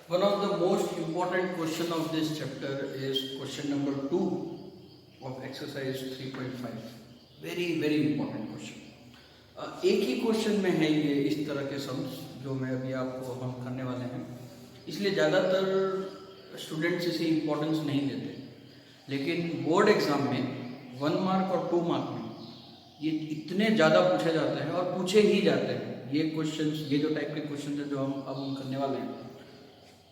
One of the most important question of this chapter is question number 2 of exercise 3.5. Very important question. एक ही question में है ये इस तरह के सम्स जो मैं अभी आपको हम करने वाले हैं, इसलिए ज़्यादातर स्टूडेंट्स इसे इम्पोर्टेंस नहीं देते, लेकिन बोर्ड एग्ज़ाम में 1 मार्क और 2 मार्क में ये इतने ज़्यादा पूछे जाते हैं और पूछे ही जाते हैं। ये क्वेश्चंस, ये जो टाइप के क्वेश्चन है जो हम करने वाले हैं,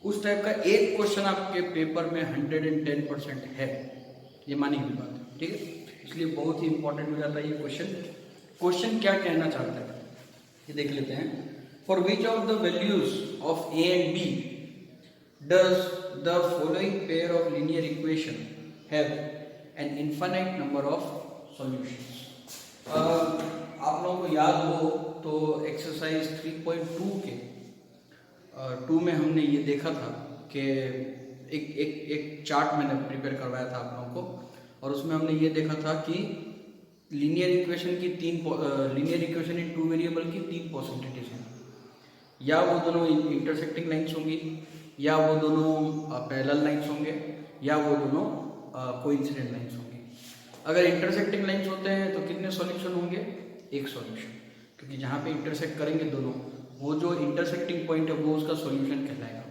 उस टाइप का एक क्वेश्चन आपके पेपर में 110% है, ये मानी हुई बात है, ठीक है। इसलिए बहुत ही इंपॉर्टेंट हो जाता है ये क्वेश्चन। क्वेश्चन क्या कहना चाहता है ये देख लेते हैं। For which of the values of A and B does the following pair of linear equation have an infinite number of solutions. आप लोगों को याद हो तो एक्सरसाइज 3.2 के 2 में हमने ये देखा था कि एक चार्ट मैंने प्रिपेयर करवाया था आप लोगों को, और उसमें हमने ये देखा था कि लीनियर इक्वेशन इन 2 वेरिएबल की 3 पॉसिबिलिटीज हैं। या वो दोनों इंटरसेक्टिंग लाइंस होंगी, या वो दोनों पैरेलल लाइंस होंगे, या वो दोनों कोइंसिडेंट लाइंस होंगी। अगर इंटरसेक्टिंग लाइंस होते हैं तो कितने सॉल्यूशन होंगे? एक सॉल्यूशन, क्योंकि जहाँ पे इंटरसेक्ट करेंगे दोनों, वो जो इंटरसेक्टिंग पॉइंट है वो उसका सॉल्यूशन कहलाएगा।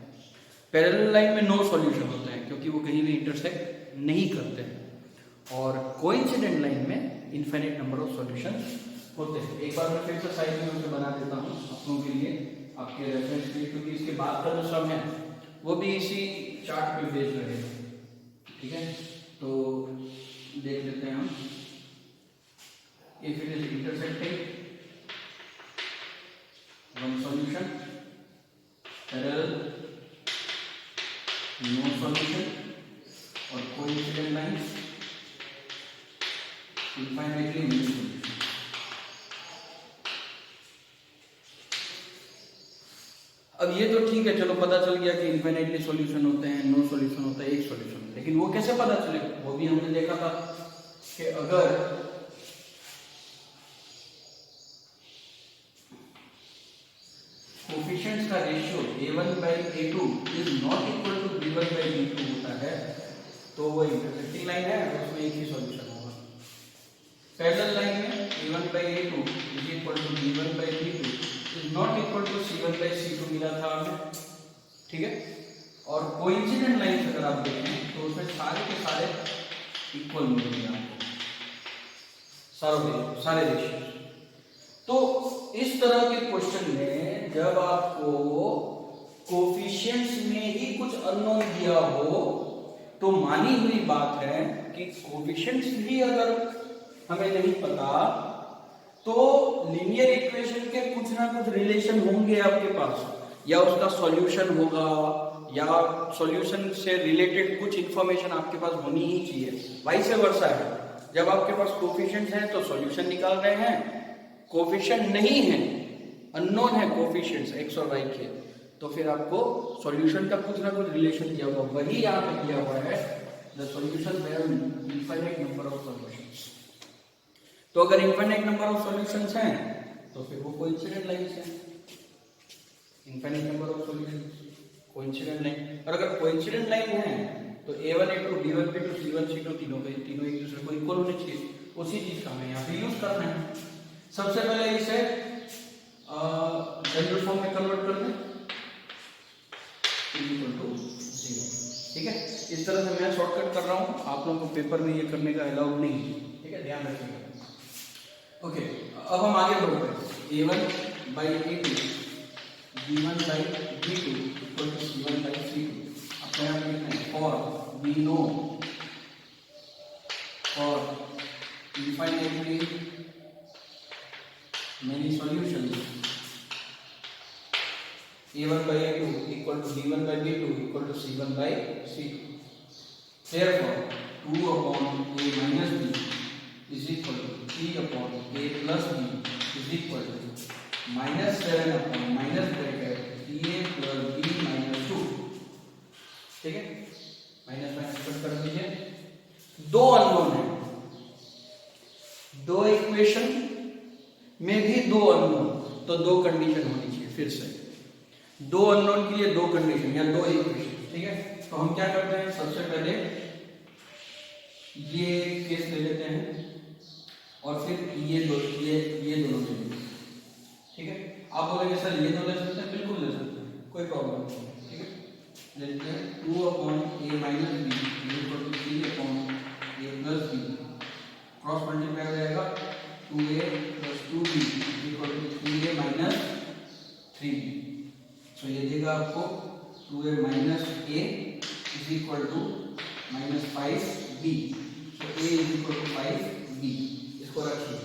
पैरेलल लाइन में नो सॉल्यूशन होते हैं क्योंकि वो कहीं भी इंटरसेक्ट नहीं करते हैं, और कोइंसिडेंट लाइन में इनफाइनाइट नंबर ऑफ सॉल्यूशन होते हैं। एक बार मैं फिर से साइड में उसे बना देता हूँ अपनों के लिए, आपके रेफरेंस के लिए, क्योंकि इसके बाद का जो सम है वो भी इसी चार्ट पे बेस्ड रहेगा, ठीक है। तो देख लेते हैं हम। If it is intersecting one solution, parallel no solution, और coincident lines infinitely many solution। अब ये तो ठीक है, चलो पता चल गया कि इनफाइनाइटली सॉल्यूशन होते हैं, नो सॉल्यूशन होता है, एक सॉल्यूशन। लेकिन वो कैसे पता चलेगा? वो भी हमने देखा था कि अगर कोफिशिएंट्स का ratio a1/a2 is not equal to b1/b2 होता है, तो वो इंटरसेक्टिंग लाइन है, उसमें एक ही सॉल्यूशन होगा। पैरेलल लाइन में a1/a2 is equal to b1/b2 is not equal to c1/c2 मिला था हमें, ठीक है। और कोइंसिडेंट लाइन अगर आप देखें तो उसमें सारे के सारे इक्वल मिलेंगे आपको, सारे रेशियो। तो इस तरह के क्वेश्चन में जब आपको कोफिशिएंट्स में ही कुछ अननोन दिया हो, तो मानी हुई बात है कि कोफिशिएंट्स भी अगर हमें नहीं पता तो लीनियर इक्वेशन के कुछ ना कुछ रिलेशन होंगे आपके पास, या उसका सॉल्यूशन होगा, या सॉल्यूशन से रिलेटेड कुछ इंफॉर्मेशन आपके पास होनी ही चाहिए। वाइस वर्सा है, जब आपके पास कोफिशिएंट्स हैं तो सॉल्यूशन निकाल रहे हैं, कोफिशिएंट नहीं है, अननोन है कोफिशिएंट्स x और y के, तो फिर आपको सॉल्यूशन का कुछ ना कुछ रिलेशन दिया हुआ, वही यहाँ पे दिया हुआ है the solution have infinite number of solutions. तो अगर इनफाइनाइट नंबर ऑफ सॉल्यूशंस हैं तो फिर वो कोइंसिडेंट लाइंस हैं, infinite number of solutions coincident line. और अगर कोइंसिडेंट लाइन है तो a1 a2 b1 b2 c1 c2 तीनों एक दूसरे को इक्वल होने चाहिए। उसी चीज का हमें यहाँ पे यूज करना है। सबसे पहले इसे जनरल फॉर्म में कन्वर्ट कर दें, इक्वल टू 0, ठीक है। इस तरह से मैं शॉर्टकट कर रहा हूँ, आप लोगों को पेपर में ये करने का अलाउड नहीं है, ठीक है, ध्यान रखिएगा। ओके, अब हम आगे बढ़ते हैं। a1/a2 b1/b2 equal to c1/c2। अपने आप लिखना है for we know for infinitely many solutions, a1/a2 equal to b1/b2 equal to c1/c2. Therefore 2 upon a minus b is equal to 3 upon a plus b is equal to minus 7 upon minus bracket 3a plus b minus 2, ठीक है। Minus minus cut कर दीजिए। दो unknown है, दो equation में भी दो अननोन, तो दो कंडीशन होनी चाहिए। फिर से दो अननोन के लिए दो कंडीशन या दो इक्वेशन, ठीक है। तो हम क्या करते हैं, सबसे पहले ये केस ले लेते हैं और फिर ये दोनों ले लेते हैं, ठीक है। आप बोलेंगे सर ये दो ले सकते हैं, बिल्कुल ले सकते हैं, कोई प्रॉब्लम नहीं, ठीक है। लेते हैं 2/a minus b equal to 3/a plus b, cross multiply हो जाएगा 2a plus 2b equal to 3a minus 3b। So ये देगा आपको 2a minus a is equal to minus 5b। So a is equal to 5b, इसको रखिए।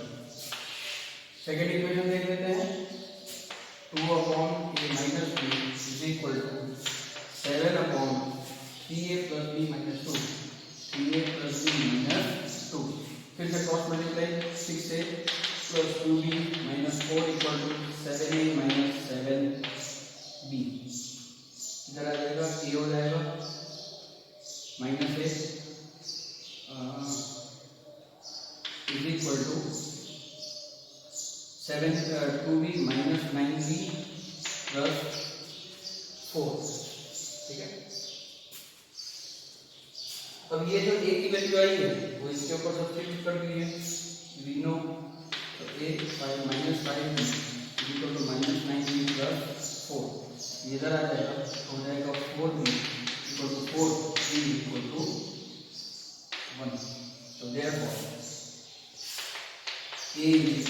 Second equation देख लेते हैं, 2/a minus b is equal to 7/3a plus b minus 2, 3a plus b minus 2। फिर से cross multiply 6a plus 2b minus 4 equal to 7a minus 7b। इधर आ जाएगा a हो जाएगा minus a is equal to 2b minus 9b plus 4, ठीक है। अब ये जो a की वैल्यू आई है वो इसके ऊपर सब्स्टिट्यूट कर दी है, वी नो। तो a 5 minus 5b equal to minus 9b plus 4, ये इधर आ जाएगा, हो जाएगा 4b equal to 4b equal to 1। तो देयरफॉर a इज